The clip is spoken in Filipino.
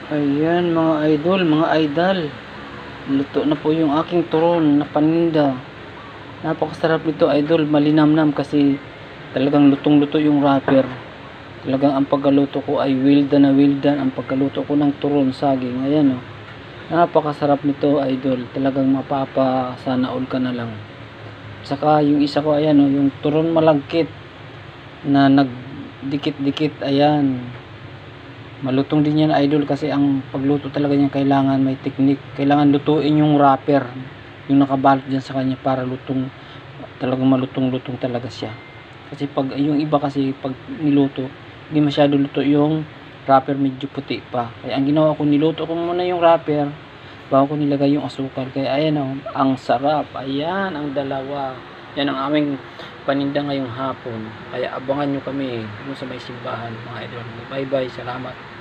Ayan mga idol, mga idol. Luto na po yung aking turon na paninda. Napakasarap nito idol, malinamnam kasi talagang lutong-luto yung wrapper. Talagang ang pagkaluto ko ay well done ang pagkaluto ko ng turon saging. Ayan oh. Napakasarap nito idol. Talagang mapapasana all ka na lang. Saka yung isa ko ayan oh, yung turon malagkit na nagdikit-dikit. Ayan. Malutong din yan idol kasi ang pagluto talaga niya kailangan may technique. Kailangan lutuin yung wrapper, yung nakabalot dyan sa kanya para lutong, talagang malutong-lutong talaga siya. Kasi pag yung iba kasi pag niluto, hindi masyado luto yung wrapper, medyo puti pa. Kaya ang ginawa ko, niluto ko muna yung wrapper bago ko nilagay yung asukal. Kaya ayan oh, ang sarap. Ayan ang dalawa. Yan ang aming paninda ngayong hapon. Kaya abangan nyo kami dun sa may simbahan mga idol. Bye bye, salamat.